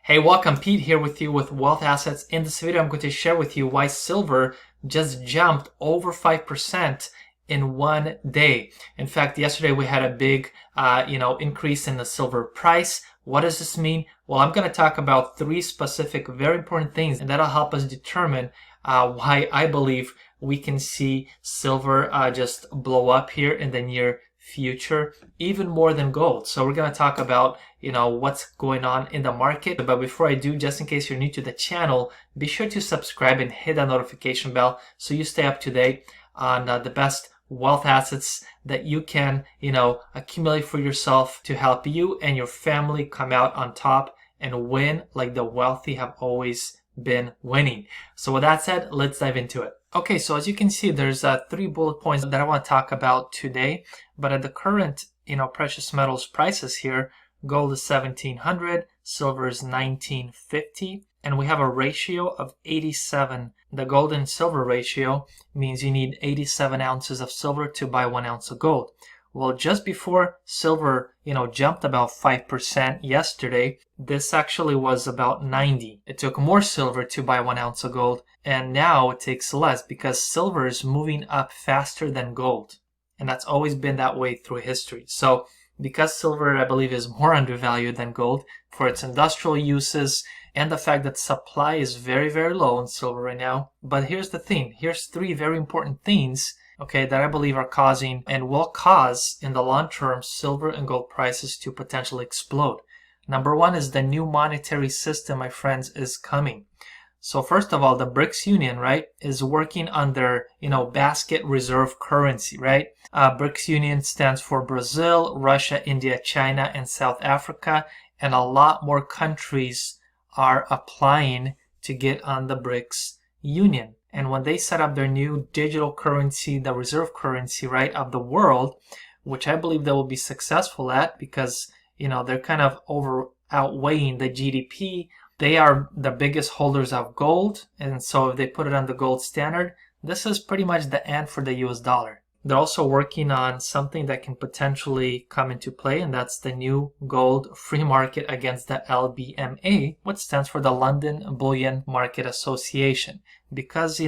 Hey, welcome. Pete here with you with Wealth Assets. In this video, I'm going to share with you why silver just jumped over 5% in one day. In fact, yesterday we had a big, increase in the silver price. What does this mean? Well, I'm going to talk about three specific, very important things, and that'll help us determine why I believe we can see silver just blow up here in the near future, even more than gold. So we're going to talk about what's going on in the market. But before I do, just in case you're new to the channel, be sure to subscribe and hit that notification bell so you stay up to date on the best wealth assets that you can accumulate for yourself to help you and your family come out on top and win like the wealthy have always been winning. So with that said, let's dive into it. Okay, so as you can see, there's three bullet points that I want to talk about today. But at the current, precious metals prices here, gold is 1700, silver is 1950, and we have a ratio of 87. The gold and silver ratio means you need 87 ounces of silver to buy 1 ounce of gold. Well, just before silver, jumped about 5% yesterday, this actually was about 90. It took more silver to buy 1 ounce of gold, and now it takes less because silver is moving up faster than gold. And that's always been that way through history. So because silver, I believe, is more undervalued than gold for its industrial uses and the fact that supply is very, very low in silver right now. But here's the thing. Here's three very important things, that I believe are causing and will cause in the long term silver and gold prices to potentially explode. Number one is the new monetary system, my friends, is coming. So first of all, the BRICS Union, right, is working on their, basket reserve currency, right? BRICS Union stands for Brazil, Russia, India, China, and South Africa. And a lot more countries are applying to get on the BRICS Union. And when they set up their new digital currency, the reserve currency, right, of the world, which I believe they will be successful at because, they're kind of outweighing the GDP. They are the biggest holders of gold, and so if they put it on the gold standard, this is pretty much the end for the US dollar. They're also working on something that can potentially come into play, and that's the new gold free market against the LBMA, which stands for the London Bullion Market Association. Because,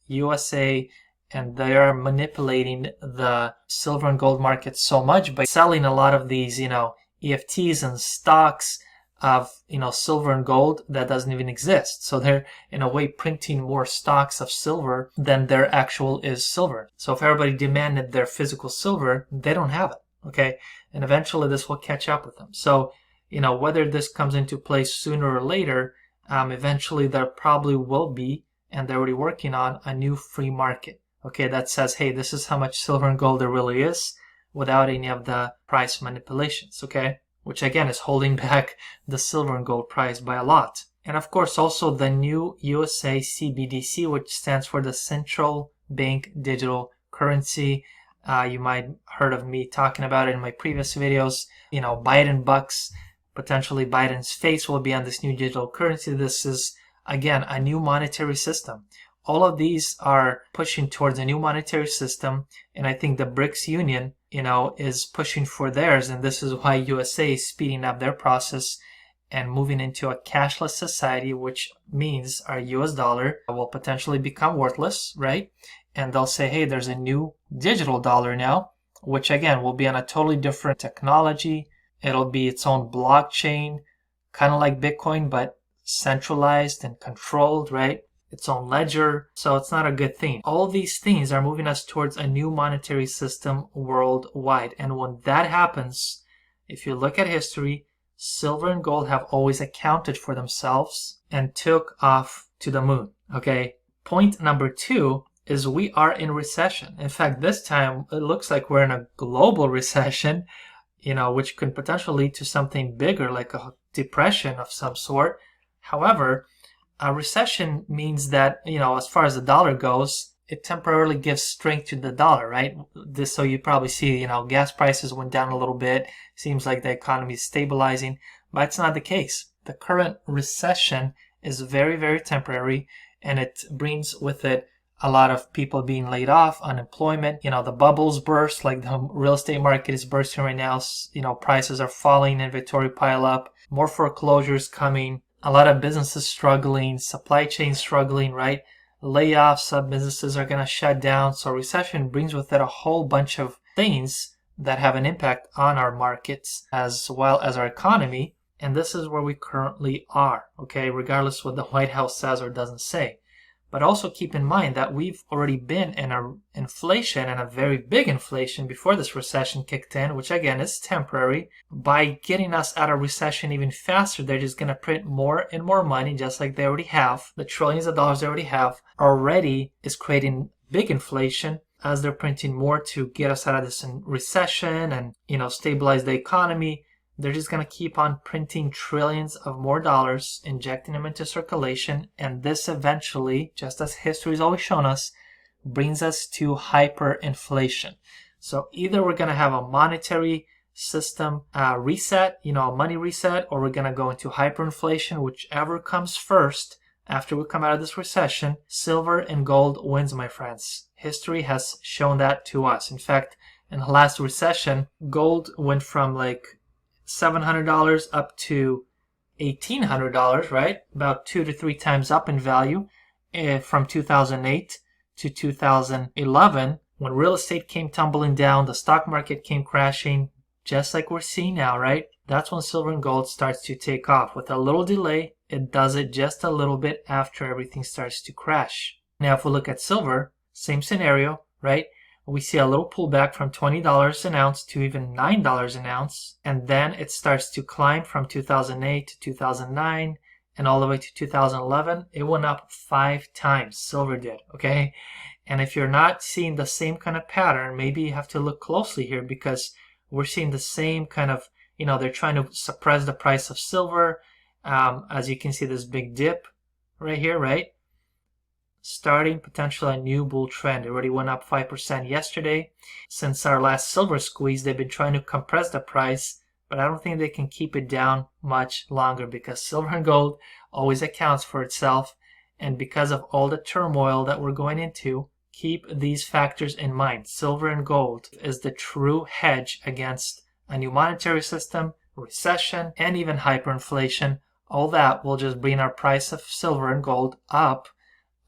USA and they are manipulating the silver and gold market so much by selling a lot of these, EFTs and stocks of silver and gold that doesn't even exist. So they're in a way printing more stocks of silver than their actual is silver. So if everybody demanded their physical silver, they don't have it. Okay, and eventually this will catch up with them. So whether this comes into place sooner or later, eventually there probably will be, and they're already working on, a new free market. Okay, that says, hey, this is how much silver and gold there really is without any of the price manipulations. Okay, which again is holding back the silver and gold price by a lot. And of course also the new USA CBDC, which stands for the Central Bank Digital Currency. You might heard of me talking about it in my previous videos. Biden bucks, potentially Biden's face will be on this new digital currency. This is again a new monetary system. All of these are pushing towards a new monetary system, and I think the BRICS Union is pushing for theirs, and this is why USA is speeding up their process and moving into a cashless society, which means our US dollar will potentially become worthless, right? And they'll say, hey, there's a new digital dollar now, which again will be on a totally different technology. It'll be its own blockchain, kind of like Bitcoin, but centralized and controlled, right? Its own ledger, so it's not a good thing. All these things are moving us towards a new monetary system worldwide. And when that happens, if you look at history, silver and gold have always accounted for themselves and took off to the moon. Okay. Point number two is we are in recession. In fact, this time it looks like we're in a global recession, which could potentially lead to something bigger like a depression of some sort. However, a recession means that, as far as the dollar goes, it temporarily gives strength to the dollar, right? So you probably see, gas prices went down a little bit. Seems like the economy is stabilizing, but it's not the case. The current recession is very, very temporary, and it brings with it a lot of people being laid off, unemployment, the bubbles burst, like the real estate market is bursting right now. Prices are falling, inventory pile up, more foreclosures coming. a lot of businesses struggling, supply chain struggling, right? Layoffs, some businesses are going to shut down. So recession brings with it a whole bunch of things that have an impact on our markets as well as our economy. And this is where we currently are, okay, regardless what the White House says or doesn't say. But also keep in mind that we've already been in an inflation, and a very big inflation, before this recession kicked in, which again is temporary. By getting us out of recession even faster, they're just going to print more and more money, just like they already have. The trillions of dollars they already have already is creating big inflation, as they're printing more to get us out of this recession and, stabilize the economy. They're just going to keep on printing trillions of more dollars, injecting them into circulation, and this eventually, just as history has always shown us, brings us to hyperinflation. So either we're going to have a monetary system reset, a money reset, or we're going to go into hyperinflation, whichever comes first after we come out of this recession. Silver and gold wins, my friends. History has shown that to us. In fact, in the last recession, gold went from $700 up to $1,800, right? About 2 to 3 times up in value from 2008 to 2011. When real estate came tumbling down, the stock market came crashing, just like we're seeing now, right? That's when silver and gold starts to take off. With a little delay, it does it just a little bit after everything starts to crash. Now, if we look at silver, same scenario, right? We see a little pullback from $20 an ounce to even $9 an ounce. And then it starts to climb from 2008 to 2009 and all the way to 2011. It went up 5 times. Silver did, okay? And if you're not seeing the same kind of pattern, maybe you have to look closely here, because we're seeing the same kind of, they're trying to suppress the price of silver. As you can see, this big dip right here, right? Starting potentially a new bull trend. It already went up 5% yesterday. Since our last silver squeeze, they've been trying to compress the price, but I don't think they can keep it down much longer, because silver and gold always accounts for itself. And because of all the turmoil that we're going into, keep these factors in mind. Silver and gold is the true hedge against a new monetary system, recession, and even hyperinflation. All that will just bring our price of silver and gold up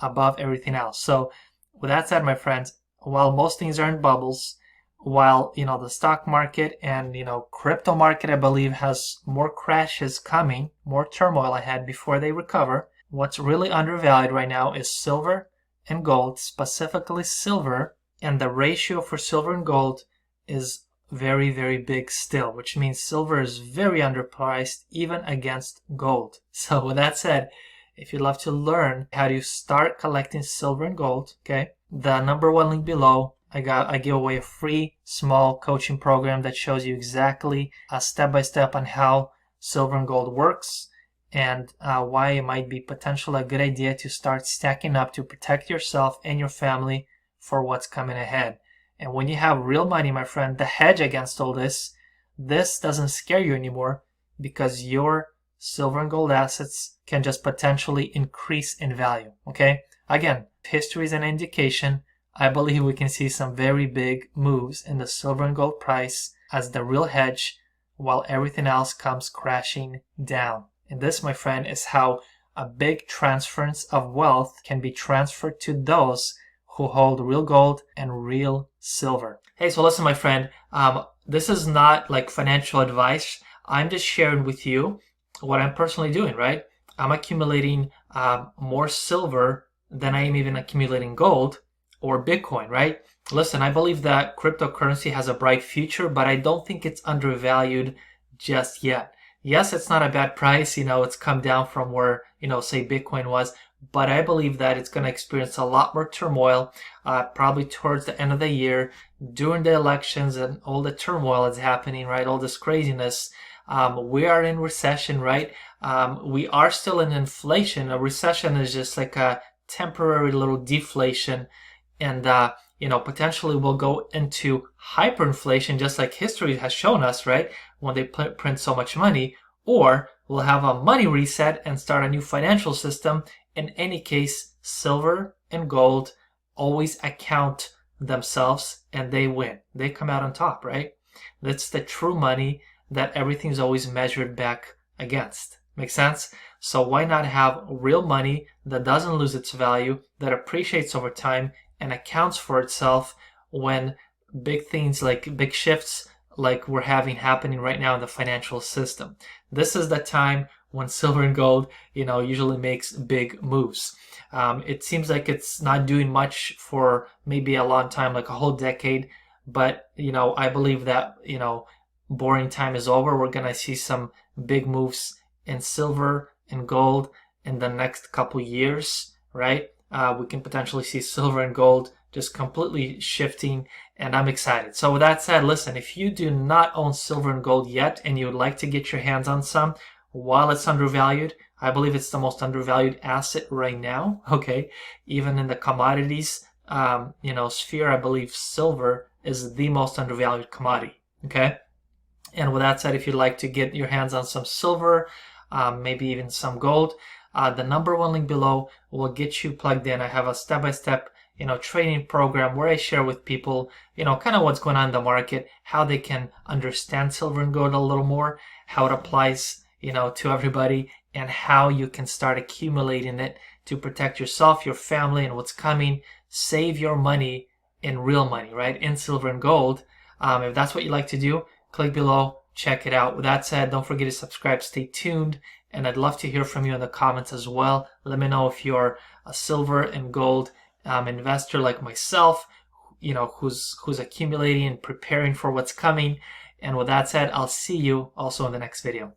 above everything else. So with that said, my friends, while most things are in bubbles, while the stock market and crypto market, I believe, has more crashes coming, more turmoil ahead before they recover, what's really undervalued right now is silver and gold, specifically silver, and the ratio for silver and gold is very, very big still, which means silver is very underpriced even against gold. So with that said, if you'd love to learn how to start collecting silver and gold, okay, the number 1 link below, I give away a free small coaching program that shows you exactly step by step on how silver and gold works, and why it might be potentially a good idea to start stacking up to protect yourself and your family for what's coming ahead. And when you have real money, my friend, the hedge against all this doesn't scare you anymore, because your silver and gold assets can just potentially increase in value, okay? Again, history is an indication. I believe we can see some very big moves in the silver and gold price as the real hedge, while everything else comes crashing down. And this, my friend, is how a big transference of wealth can be transferred to those who hold real gold and real silver. Hey, so listen, my friend, this is not like financial advice. I'm just sharing with you what I'm personally doing, right? I'm accumulating more silver than I am even accumulating gold or Bitcoin, right? Listen, I believe that cryptocurrency has a bright future, but I don't think it's undervalued just yet. Yes, it's not a bad price. It's come down from where, say Bitcoin was, but I believe that it's going to experience a lot more turmoil, probably towards the end of the year, during the elections and all the turmoil that's happening, right? All this craziness. We are in recession, right? We are still in inflation. A recession is just like a temporary little deflation, and potentially we'll go into hyperinflation, just like history has shown us, right? When they print so much money, or we'll have a money reset and start a new financial system. In any case, silver and gold always account themselves, and they win. They come out on top, right? That's the true money that everything's always measured back against. Make sense? So why not have real money that doesn't lose its value, that appreciates over time and accounts for itself when big things like big shifts like we're having happening right now in the financial system. This is the time when silver and gold, usually makes big moves. It seems like it's not doing much for maybe a long time, like a whole decade. But, I believe that, boring time is over. We're going to see some big moves in silver and gold in the next couple years, right? We can potentially see silver and gold just completely shifting, and I'm excited. So with that said, listen, if you do not own silver and gold yet and you would like to get your hands on some while it's undervalued, I believe it's the most undervalued asset right now, okay? Even in the commodities, sphere, I believe silver is the most undervalued commodity, okay? And with that said, if you'd like to get your hands on some silver, maybe even some gold, the number one link below will get you plugged in. I have a step-by-step, training program where I share with people, kind of what's going on in the market, how they can understand silver and gold a little more, how it applies, to everybody, and how you can start accumulating it to protect yourself, your family, and what's coming. Save your money in real money, right? In silver and gold. If that's what you like to do, click below, check it out. With that said, don't forget to subscribe, stay tuned, and I'd love to hear from you in the comments as well. Let me know if you're a silver and gold investor like myself, who's accumulating and preparing for what's coming. And with that said, I'll see you also in the next video.